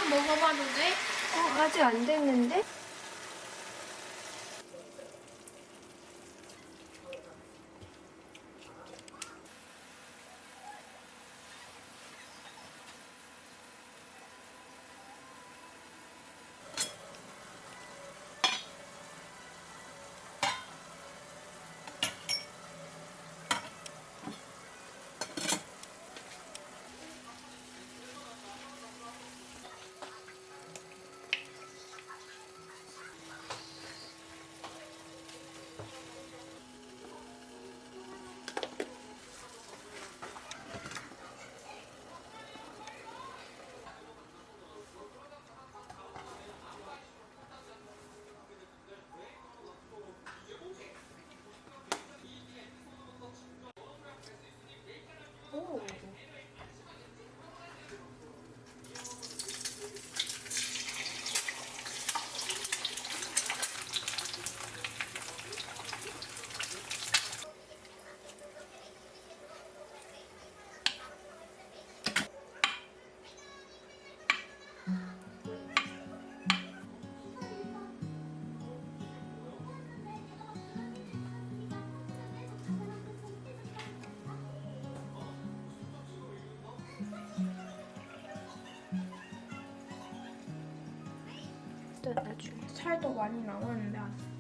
한번 먹어봐도 돼? 아직 안 됐는데? 오. 또 나중에. 살도 많이 나오는데 아직.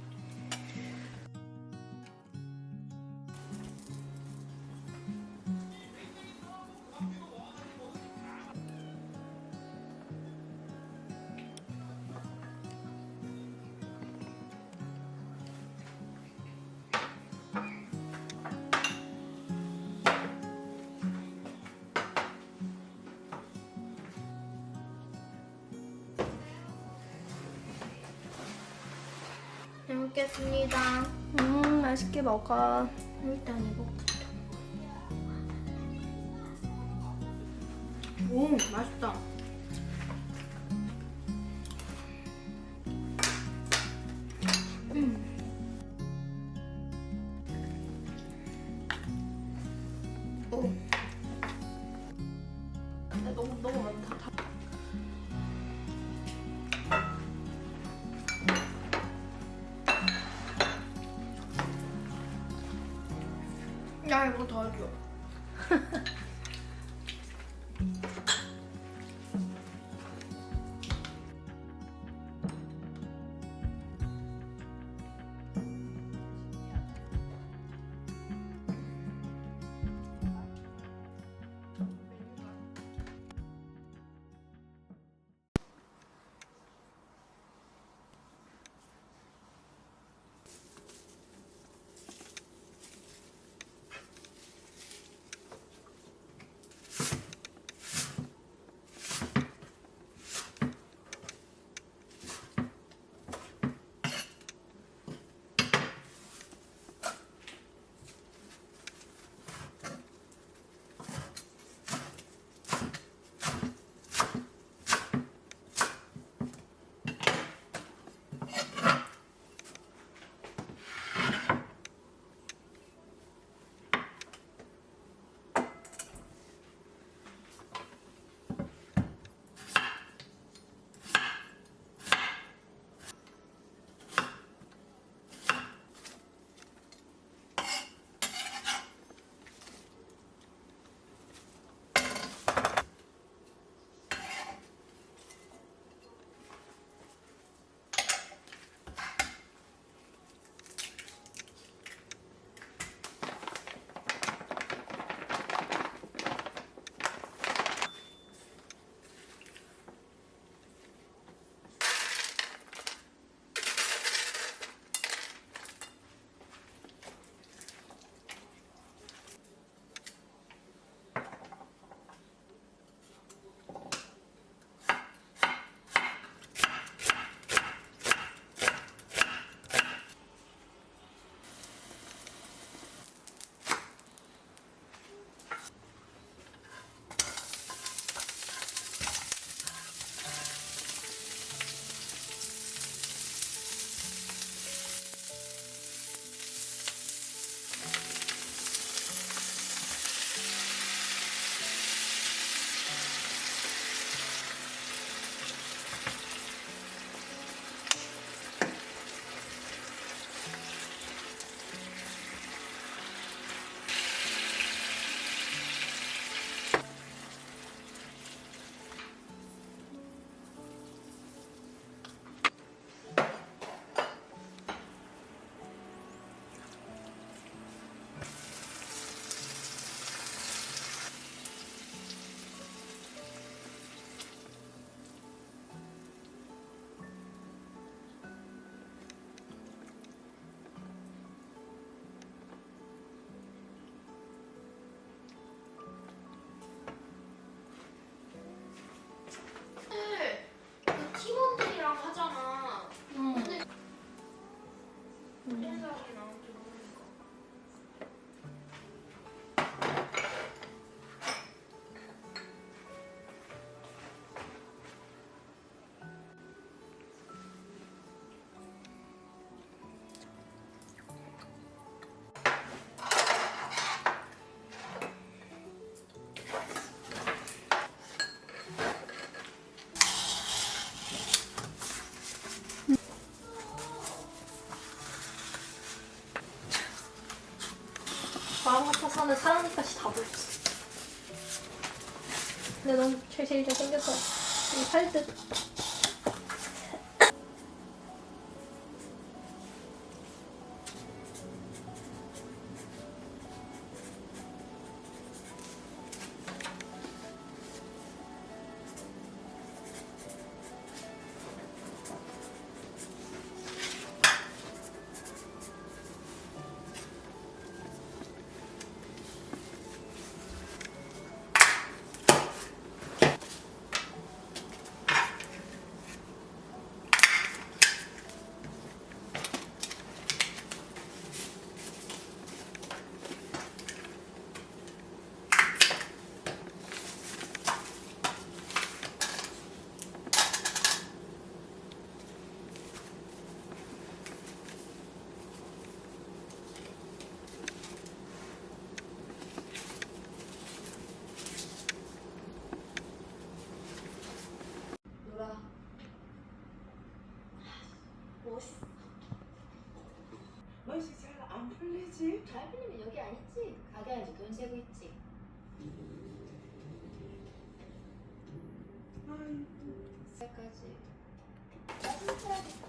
잘 먹겠습니다. 맛있게 먹어. 일단 이거. 오, 맛있다. 오. 너무 많다. 야, 이거 더 줘. 오빠는 사랑니까지 다 보였어. 근데 넌 제일 잘생겼어. 이 팔뚝. 놀아. 멋있어. 맛이 잘 안 풀리지? 잘 풀리면 여기 아니지? 가게 안에서 돈 세고 있지. 아이고. 여기까지. 짜증 풀어야겠어.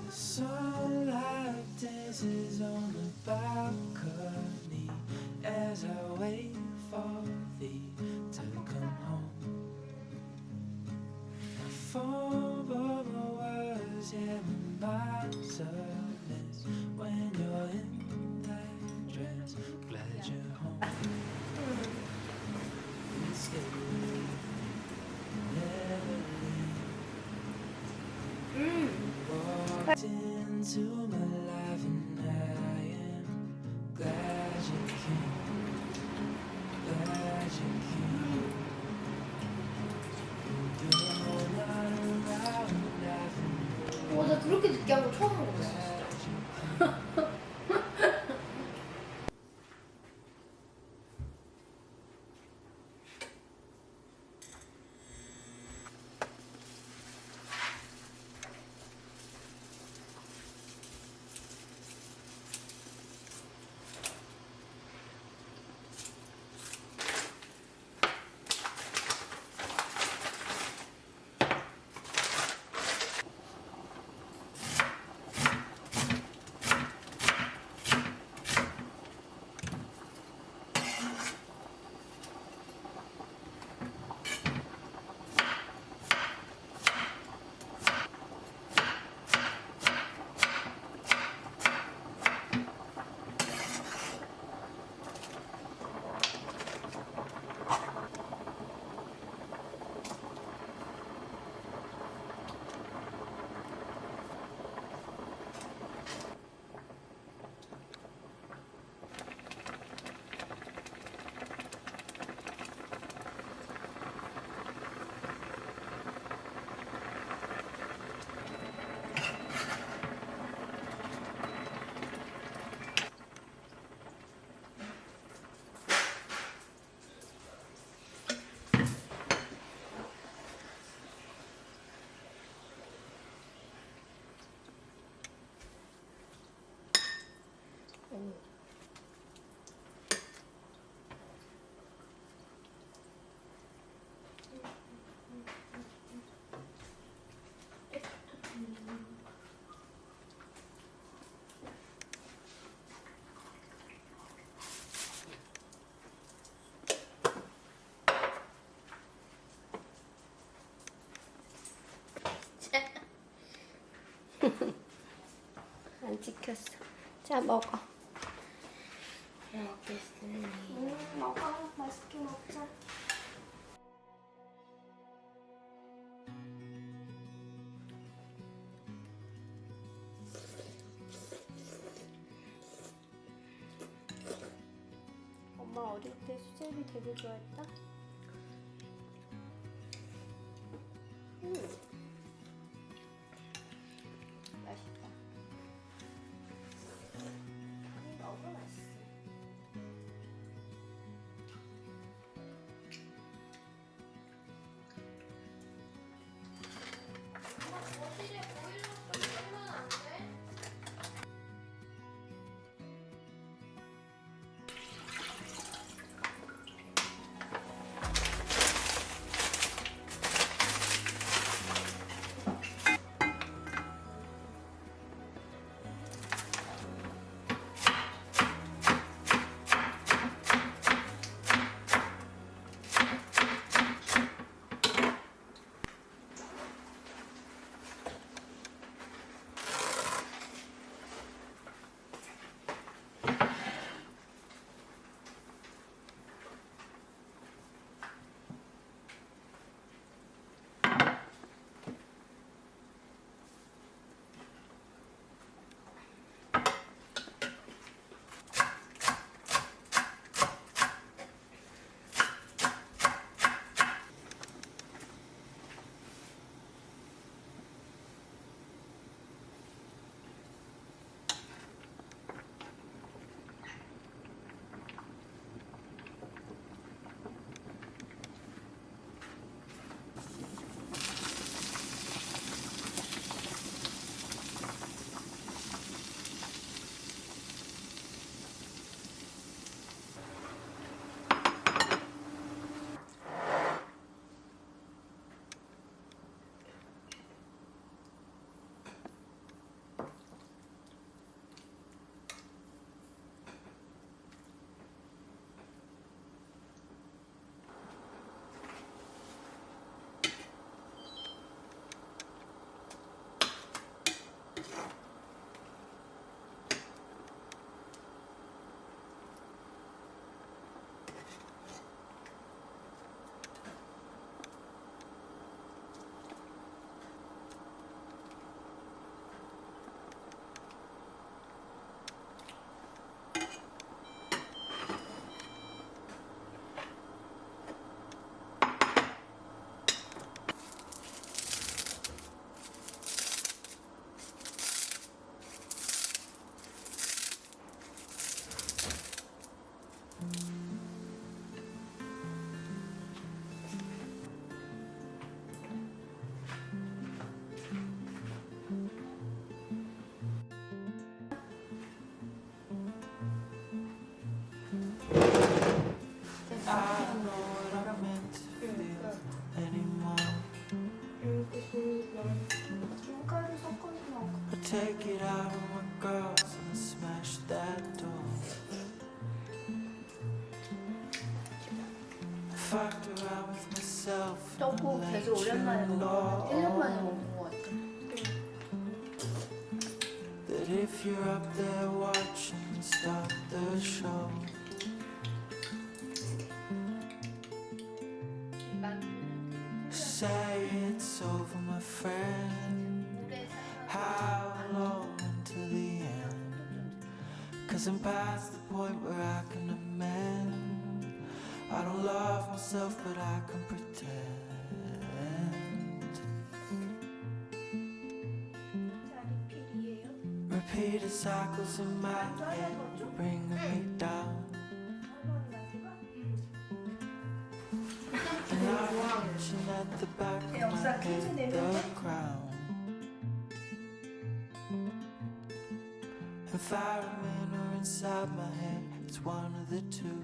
Sunlight dances on the balcony as I wait for thee to come home. My phone but my words, yeah, my silence when you're in that dress. Glad you're home. Stay, never leave. Walked into my life and I am glad you came, glad you came. You're not around laughing, 나 그렇게 늦게 한 거 처음 먹었어. glad you came. 안 찍혔어. 자, 먹어. 잘 먹겠습니다. 먹어. 맛있게 먹자. 엄마 어릴 때 수제비 되게 좋아했다. 맛있다. 너무 맛있어. Take it out of my girls and smash that door. I fucked around with myself. 떡국 되게 오랜만에 먹어. 1년 만에 먹는 것 같아. That if you're up there watching, stop the show. Say it's over, my friend. How long until the end? 'Cause I'm past the point where I can amend. I don't love myself, but I can pretend. Repeated cycles in my head, bringing me down. And I'm watching at the back of my head, the crown. Environment or inside my head, it's one of the two.